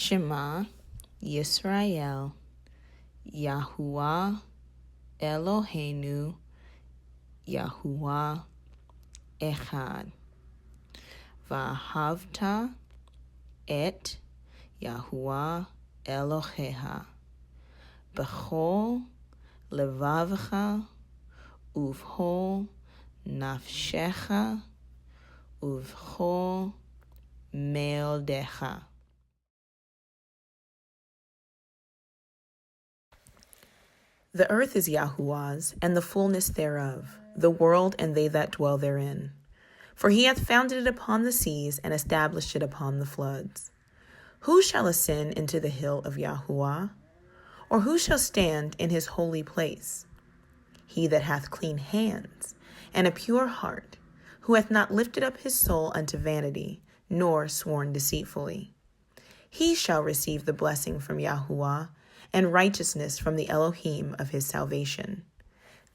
Shema Yisrael Yahuwah Eloheinu Yahuwah Echad. Vahavta et Yahuwah Elohecha b'chol levavcha uv'chol nafshecha uv'chol meodecha. The earth is Yahuwah's, and the fullness thereof, the world and they that dwell therein. For he hath founded it upon the seas, and established it upon the floods. Who shall ascend into the hill of Yahuwah? Or who shall stand in his holy place? He that hath clean hands, and a pure heart, who hath not lifted up his soul unto vanity, nor sworn deceitfully. He shall receive the blessing from Yahuwah, and righteousness from the Elohim of his salvation.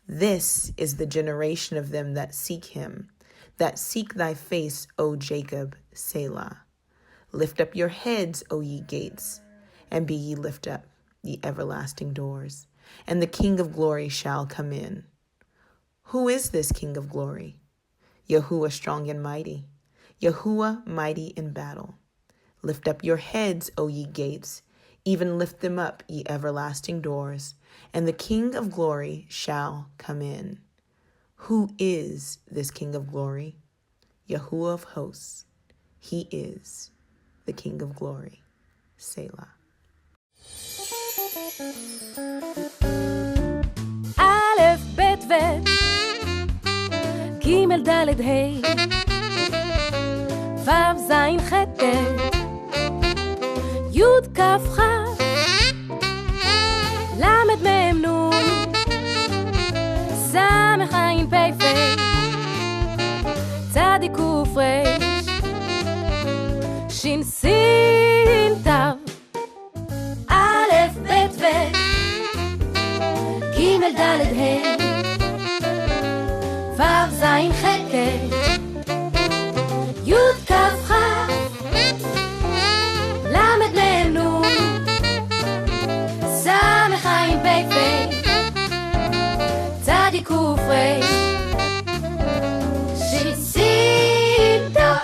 This is the generation of them that seek him, that seek thy face, O Jacob, Selah. Lift up your heads, O ye gates, and be ye lift up, ye everlasting doors, and the King of glory shall come in. Who is this King of glory? Yahuwah strong and mighty, Yahuwah mighty in battle. Lift up your heads, O ye gates, even lift them up, ye everlasting doors, and the King of glory shall come in. Who is this King of glory? Yahuwah of hosts. He is the King of glory. Selah. Aleph, Bet, Vet, Gimel, Dalet, Hey, Vav, Zayin, Chet, Tet, Yud, Kaf, Chav, Lamed, Mem, Nun, Samech, Ayin, Pei, Fei, Tzadik, Kuf, Reish, Shin, Sin, Tav, Aleph, Bet, Vet, Gimel, Dalet, Hey, Vav, Zayin, Chet, Tet, Yud, Kaf, Chav, Lamed, Mem, Nun, Samech, Ayin, Pei, Fei, Tzadik, Kuf, Reish, Shin, Sin, Tav.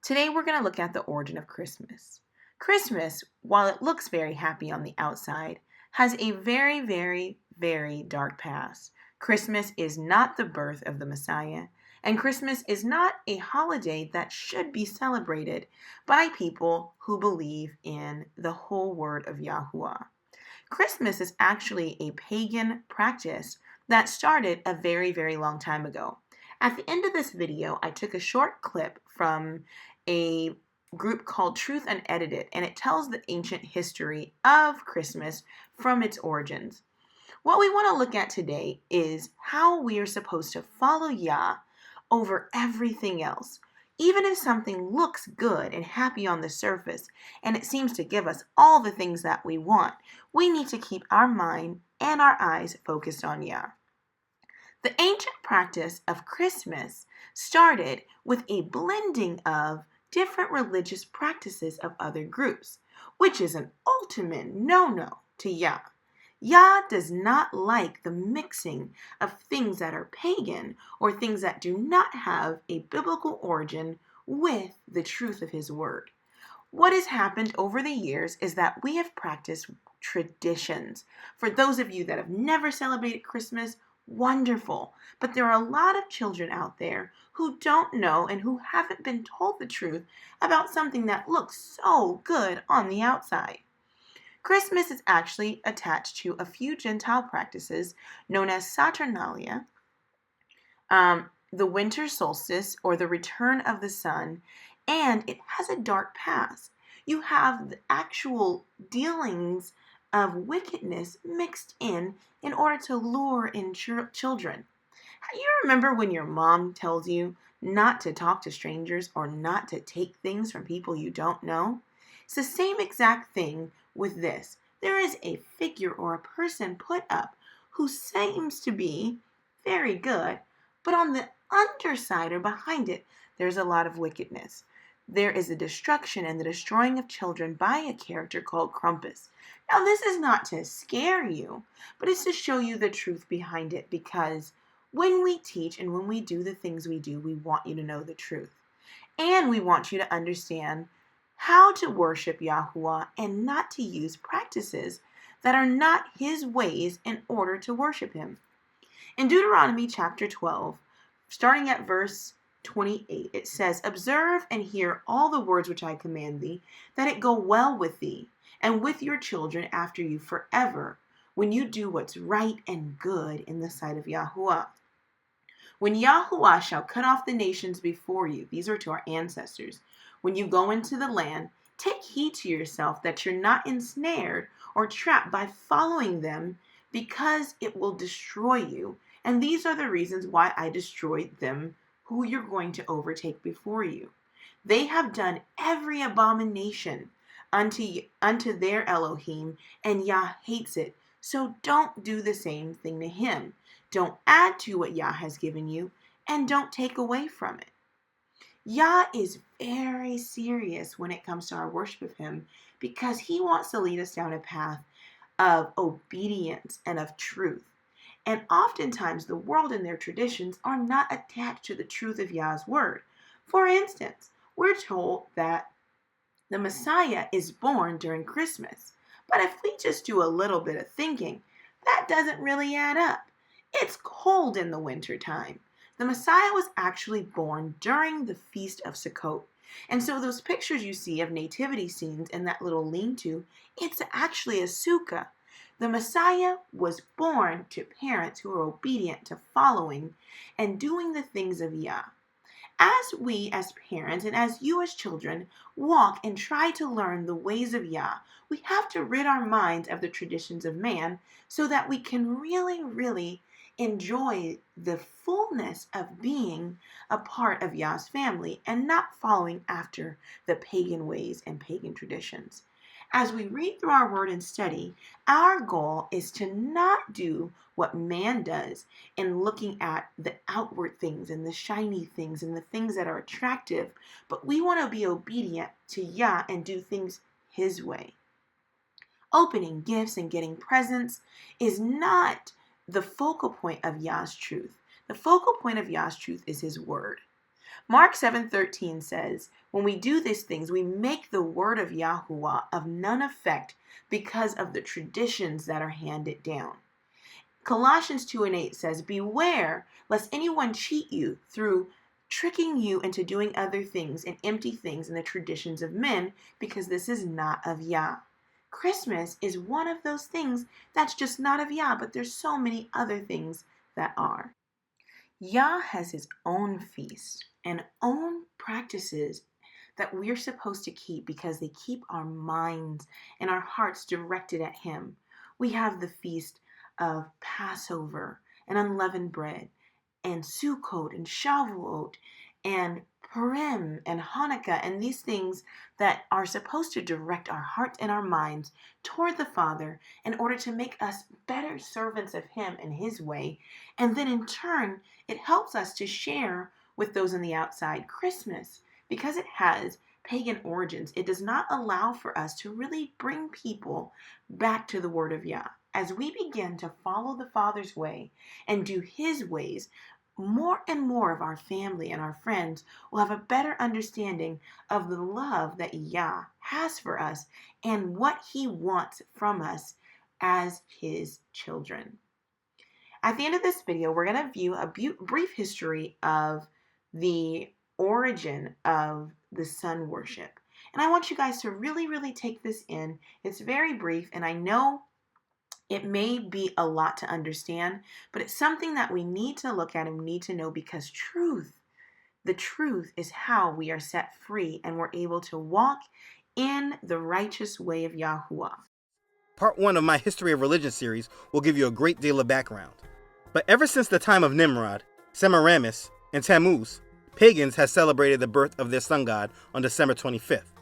Today we're going to look at the origin of Christmas. Christmas, while it looks very happy on the outside, has a very, very, very dark past. Christmas is not the birth of the Messiah, and Christmas is not a holiday that should be celebrated by people who believe in the whole word of Yahuwah. Christmas is actually a pagan practice that started a very, very long time ago. At the end of this video, I took a short clip from a group called Truthunedited, and it tells the ancient history of Christmas from its origins. What we want to look at today is how we are supposed to follow Yah over everything else. Even if something looks good and happy on the surface, and it seems to give us all the things that we want, we need to keep our mind and our eyes focused on Yah. The ancient practice of Christmas started with a blending of different religious practices of other groups, which is an ultimate no-no to Yah. Yah does not like the mixing of things that are pagan or things that do not have a biblical origin with the truth of his word. What has happened over the years is that we have practiced traditions. For those of you that have never celebrated Christmas, wonderful. But there are a lot of children out there who don't know and who haven't been told the truth about something that looks so good on the outside. Christmas is actually attached to a few Gentile practices known as Saturnalia, the winter solstice or the return of the sun, and it has a dark past. You have the actual dealings of wickedness mixed in order to lure in children. You remember when your mom tells you not to talk to strangers or not to take things from people you don't know? It's the same exact thing with this. There is a figure or a person put up who seems to be very good, but on the underside or behind it, there's a lot of wickedness. There is the destruction and the destroying of children by a character called Krampus. Now, this is not to scare you, but it's to show you the truth behind it, because when we teach and when we do the things we do, we want you to know the truth. And we want you to understand how to worship Yahuwah and not to use practices that are not his ways in order to worship him. In Deuteronomy chapter 12, starting at verse 28, it says, "Observe and hear all the words which I command thee, that it go well with thee, and with your children after you forever, when you do what's right and good in the sight of Yahuwah. When Yahuwah shall cut off the nations before you," these are to our ancestors, "when you go into the land, take heed to yourself that you're not ensnared or trapped by following them, because it will destroy you. And these are the reasons why I destroyed them, who you're going to overtake before you. They have done every abomination unto their Elohim, and Yah hates it. So don't do the same thing to him. Don't add to what Yah has given you, and don't take away from it." Yah is very serious when it comes to our worship of him, because he wants to lead us down a path of obedience and of truth. And oftentimes the world and their traditions are not attached to the truth of Yah's word. For instance, we're told that the Messiah is born during Christmas. But if we just do a little bit of thinking, that doesn't really add up. It's cold in the winter time. The Messiah was actually born during the Feast of Sukkot. And so those pictures you see of nativity scenes in that little lean-to, it's actually a sukkah. The Messiah was born to parents who are obedient to following and doing the things of Yah. As we as parents and as you as children walk and try to learn the ways of Yah, we have to rid our minds of the traditions of man so that we can really enjoy the fullness of being a part of Yah's family and not following after the pagan ways and pagan traditions. As we read through our word and study, our goal is to not do what man does in looking at the outward things and the shiny things and the things that are attractive, but we want to be obedient to Yah and do things his way. Opening gifts and getting presents is not the focal point of Yah's truth. The focal point of Yah's truth is his word. Mark 7:13 says, "When we do these things, we make the word of Yahuwah of none effect because of the traditions that are handed down." Colossians 2:8 says, "Beware lest anyone cheat you through tricking you into doing other things and empty things in the traditions of men, because this is not of Yah." Christmas is one of those things that's just not of Yah, but there's so many other things that are. Yah has his own feast and own practices that we're supposed to keep because they keep our minds and our hearts directed at him. We have the feast of Passover and unleavened bread and Sukkot and Shavuot and Purim and Hanukkah, and these things that are supposed to direct our hearts and our minds toward the Father in order to make us better servants of him and his way. And then in turn, it helps us to share with those on the outside. Christmas, because it has pagan origins, it does not allow for us to really bring people back to the word of Yah. As we begin to follow the Father's way and do his ways, more and more of our family and our friends will have a better understanding of the love that Yah has for us and what he wants from us as his children. At the end of this video, we're going to view a brief history of the origin of the sun worship. And I want you guys to really take this in. It's very brief, and I know it may be a lot to understand, but it's something that we need to look at and we need to know, because the truth is how we are set free and we're able to walk in the righteous way of Yahuwah. Part 1 of my History of Religion series will give you a great deal of background. But ever since the time of Nimrod, Semiramis, and Tammuz, pagans have celebrated the birth of their sun god on December 25th.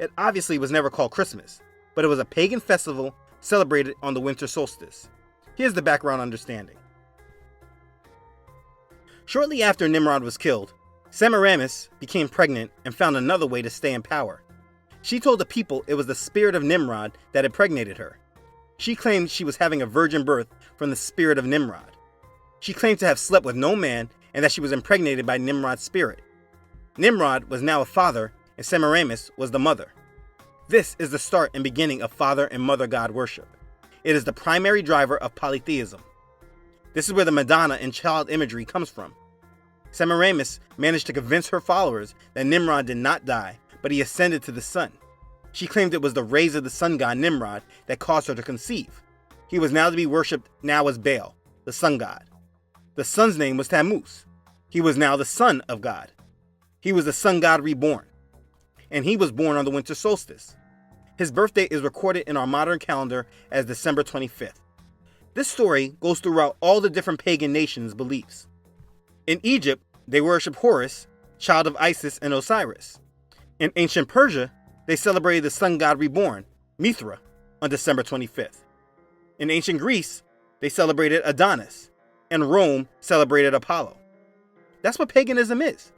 It obviously was never called Christmas, but it was a pagan festival celebrated on the winter solstice. Here's the background understanding. Shortly after Nimrod was killed, Semiramis became pregnant and found another way to stay in power. She told the people it was the spirit of Nimrod that impregnated her. She claimed she was having a virgin birth from the spirit of Nimrod. She claimed to have slept with no man and that she was impregnated by Nimrod's spirit. Nimrod was now a father and Semiramis was the mother. This is the start and beginning of father and mother god worship. It is the primary driver of polytheism. This is where the Madonna and child imagery comes from. Semiramis managed to convince her followers that Nimrod did not die, but he ascended to the sun. She claimed it was the rays of the sun god Nimrod that caused her to conceive. He was now to be worshipped now as Baal, the sun god. The sun's name was Tammuz. He was now the son of God. He was the sun god reborn. And he was born on the winter solstice. His birthday is recorded in our modern calendar as December 25th. This story goes throughout all the different pagan nations' beliefs. In Egypt, they worship Horus, child of Isis and Osiris. In ancient Persia, they celebrated the sun god reborn, Mithra, on December 25th. In ancient Greece, they celebrated Adonis, and Rome celebrated Apollo. That's what paganism is.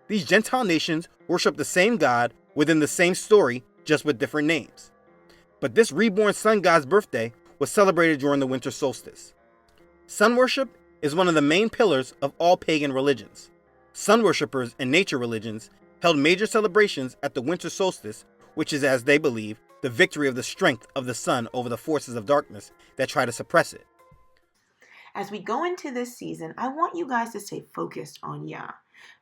These Gentile nations worship the same god within the same story, just with different names. But this reborn sun god's birthday was celebrated during the winter solstice. Sun worship is one of the main pillars of all pagan religions. Sun worshippers and nature religions held major celebrations at the winter solstice, which is, as they believe, the victory of the strength of the sun over the forces of darkness that try to suppress it. As we go into this season, I want you guys to stay focused on Yah.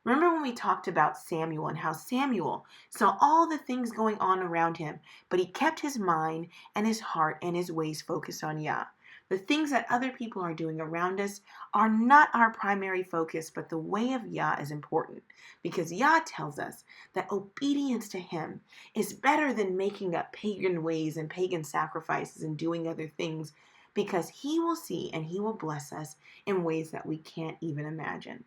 Remember when we talked about Samuel and how Samuel saw all the things going on around him, but he kept his mind and his heart and his ways focused on Yah. The things that other people are doing around us are not our primary focus, but the way of Yah is important, because Yah tells us that obedience to him is better than making up pagan ways and pagan sacrifices and doing other things, because he will see and he will bless us in ways that we can't even imagine.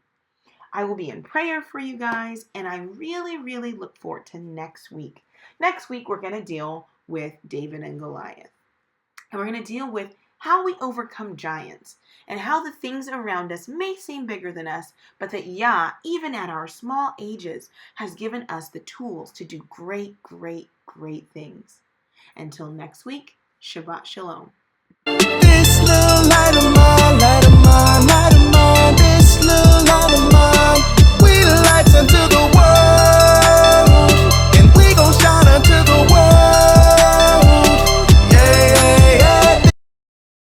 I will be in prayer for you guys, and I really, really look forward to next week. Next week, we're going to deal with David and Goliath. And we're going to deal with how we overcome giants and how the things around us may seem bigger than us, but that Yah, even at our small ages, has given us the tools to do great, great, great things. Until next week, Shabbat Shalom. This little light of mine